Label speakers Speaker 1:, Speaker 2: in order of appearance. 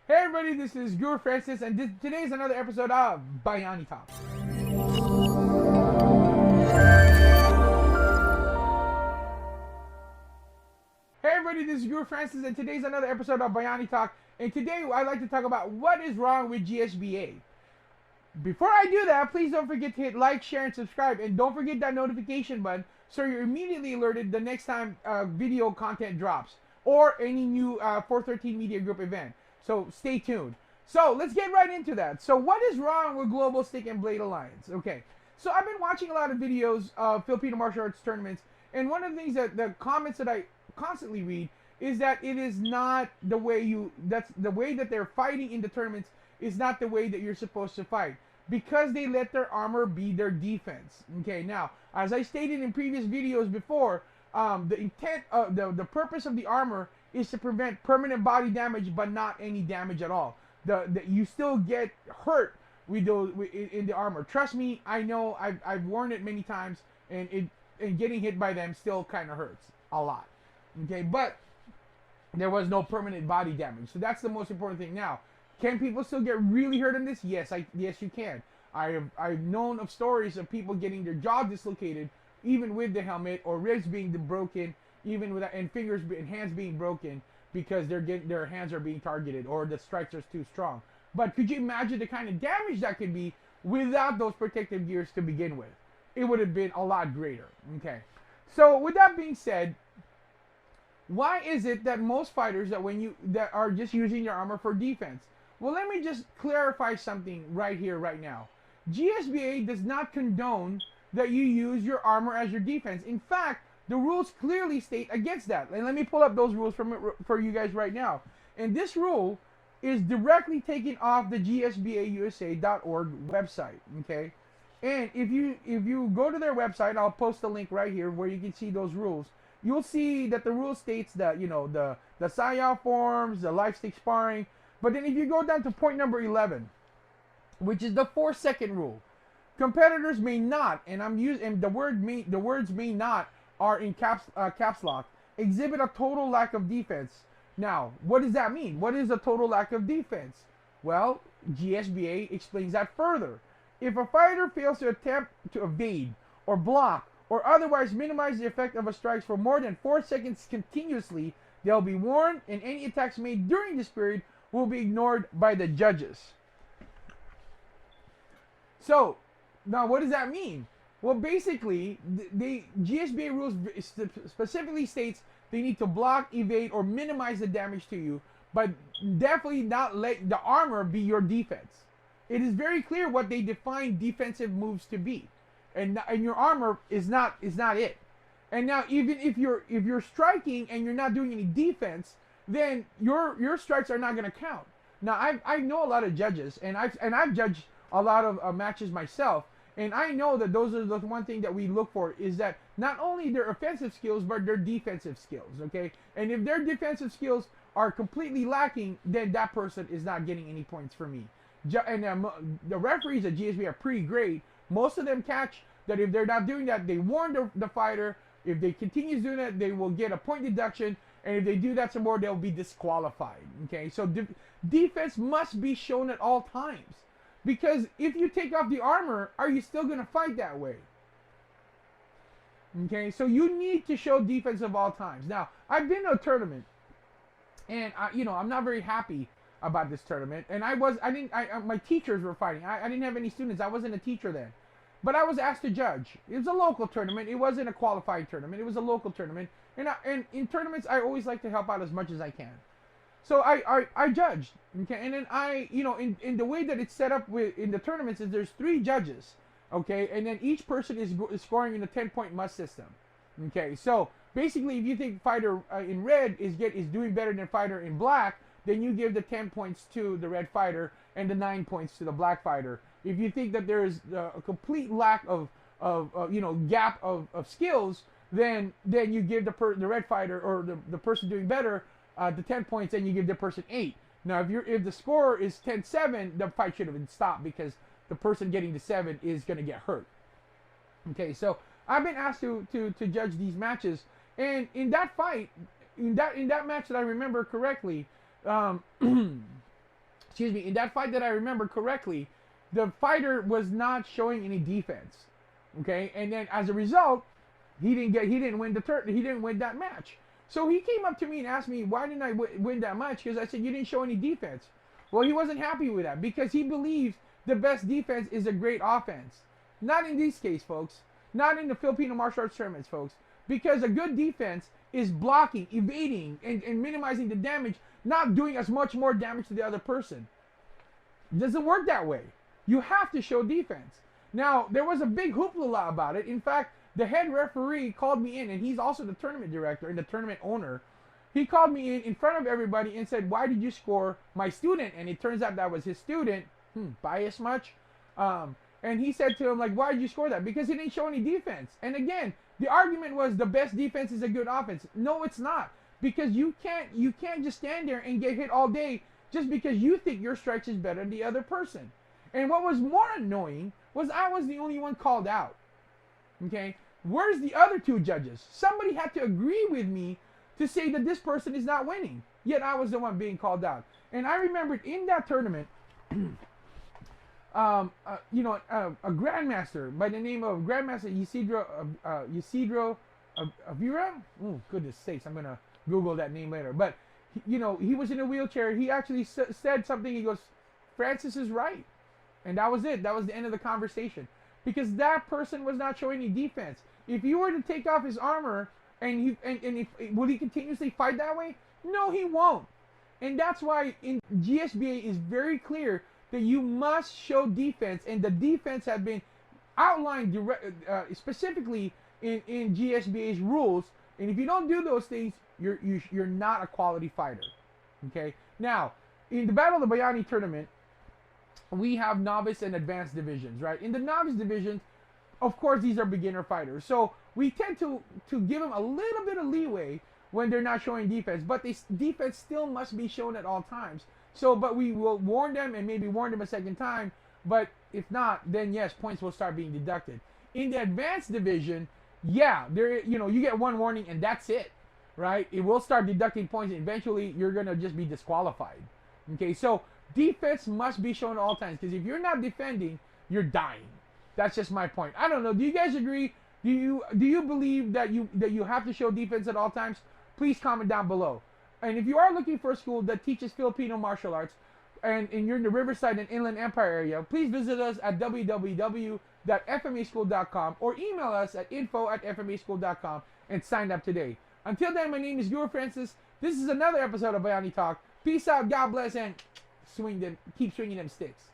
Speaker 1: Hey everybody, this is Guru Francis, and today's another episode of Bayani Talk. Hey everybody, this is Guru Francis, and today's another episode of Bayani Talk. And today I'd like to talk about what is wrong with Gsba. Before I do that, please don't forget to hit like, share, and subscribe, and don't forget that notification button so you're immediately alerted the next time video content drops or any new 413 Media Group event. So stay tuned. So let's get right into that. So what is wrong with Global Stick and Blade Alliance? Okay, so I've been watching a lot of videos of Filipino martial arts tournaments, and one of the things that the comments that I constantly read is that it is not the way that's the way that they're fighting in the tournaments is not the way that you're supposed to fight, because they let their armor be their defense. Okay, now as I stated in previous videos before, the intent of the purpose of the armor is to prevent permanent body damage, but not any damage at all. You still get hurt with those in the armor. Trust me, I know. I've worn it many times, and getting hit by them still kind of hurts a lot. Okay, but there was no permanent body damage, so that's the most important thing. Now, can people still get really hurt in this? Yes, yes you can. I've known of stories of people getting their jaw dislocated, even with the helmet, or ribs being broken, even with and fingers and hands being broken because their hands are being targeted or the strikes are too strong. But could you imagine the kind of damage that could be without those protective gears to begin with? It would have been a lot greater. Okay, so with that being said, why is it that most fighters that are just using their armor for defense? Well, let me just clarify something right here, right now. GSBA does not condone that you use your armor as your defense. In fact, the rules clearly state against that. And let me pull up those rules for you guys right now. And this rule is directly taken off the gsbausa.org website. Okay, and if you go to their website, I'll post a link right here where you can see those rules. You'll see that the rule states that the Sayaw forms, the life stick sparring. But then if you go down to point number 11, which is the 4-second rule, competitors may not, and the words may not are in caps lock, exhibit a total lack of defense. Now, what does that mean? What is a total lack of defense? Well, GSBA explains that further. If a fighter fails to attempt to evade or block or otherwise minimize the effect of a strike for more than 4 seconds continuously, they'll be warned, and any attacks made during this period will be ignored by the judges. So, now what does that mean? Well, basically, the GSBA rules specifically states they need to block, evade, or minimize the damage to you, but definitely not let the armor be your defense. It is very clear what they define defensive moves to be, and your armor is not it. And now, even if you're striking and you're not doing any defense, then your strikes are not going to count. Now, I know a lot of judges, and I've judged a lot of matches myself. And I know that those are the one thing that we look for is that not only their offensive skills, but their defensive skills, okay? And if their defensive skills are completely lacking, then that person is not getting any points for me. And the referees at GSB are pretty great. Most of them catch that if they're not doing that, they warn the fighter. If they continue doing that, they will get a point deduction. And if they do that some more, they'll be disqualified, okay? So defense must be shown at all times. Because if you take off the armor, are you still going to fight that way? Okay, so you need to show defense of all times. Now, I've been to a tournament, and I'm not very happy about this tournament. And my teachers were fighting. I didn't have any students. I wasn't a teacher then. But I was asked to judge. It was a local tournament. It wasn't a qualified tournament. It was a local tournament. And in tournaments, I always like to help out as much as I can. So I judged, okay, and then in the way that it's set up in the tournaments is there's 3 judges, okay, and then each person is scoring in a 10-point must system, okay. So basically, if you think fighter in red is doing better than fighter in black, then you give the 10 points to the red fighter and the 9 points to the black fighter. If you think that there is a complete lack of gap of skills, then you give the red fighter or the person doing better the 10 points, and you give the person 8. Now, if the score is 10-7, the fight should have been stopped because the person getting the 7 is going to get hurt. Okay, so I've been asked to judge these matches, and in that fight, in that match that I remember correctly, excuse me, in that fight that I remember correctly, the fighter was not showing any defense. Okay, and then as a result, he didn't win that match. So he came up to me and asked me, why didn't I win that match? Because I said, you didn't show any defense. Well, he wasn't happy with that because he believes the best defense is a great offense. Not in this case, folks. Not in the Filipino martial arts tournaments, folks. Because a good defense is blocking, evading, and minimizing the damage, not doing as much more damage to the other person. It doesn't work that way. You have to show defense. Now, there was a big hoopla about it. In fact, the head referee called me in, and he's also the tournament director and the tournament owner. He called me in front of everybody and said, why did you score my student? And it turns out that was his student. Bias much? And he said to him, like, why did you score that? Because he didn't show any defense. And again, the argument was the best defense is a good offense. No, it's not. Because you can't just stand there and get hit all day just because you think your strikes is better than the other person. And what was more annoying was I was the only one called out. Okay? Where's the other two judges? Somebody had to agree with me to say that this person is not winning. Yet I was the one being called out. And I remembered in that tournament, a grandmaster by the name of Grandmaster Isidro Avira. Oh, goodness sakes, I'm going to Google that name later. But, he was in a wheelchair. He actually said something. He goes, Francis is right. And that was it. That was the end of the conversation. Because that person was not showing any defense. If you were to take off his armor, will he continuously fight that way? No, he won't. And that's why in GSBA is very clear that you must show defense, and the defense have been outlined specifically in GSBA's rules. And if you don't do those things, you're not a quality fighter. Okay. Now, in the Battle of the Bayani tournament, we have novice and advanced divisions, right? In the novice divisions, of course, these are beginner fighters. So we tend to give them a little bit of leeway when they're not showing defense, but defense still must be shown at all times. So, but we will warn them and maybe warn them a second time. But if not, then yes, points will start being deducted. In the advanced division, yeah, you get one warning and that's it, right? It will start deducting points and eventually you're gonna just be disqualified. Okay, so defense must be shown at all times, because if you're not defending, you're dying. That's just my point. I don't know. Do you guys agree? Do you believe that you have to show defense at all times? Please comment down below. And if you are looking for a school that teaches Filipino martial arts, and you're in the Riverside and Inland Empire area, please visit us at www.fmaschool.com or email us at info@fmaschool.com and sign up today. Until then, my name is Guru Francis. This is another episode of Bayani Talk. Peace out, God bless, and keep swinging them sticks.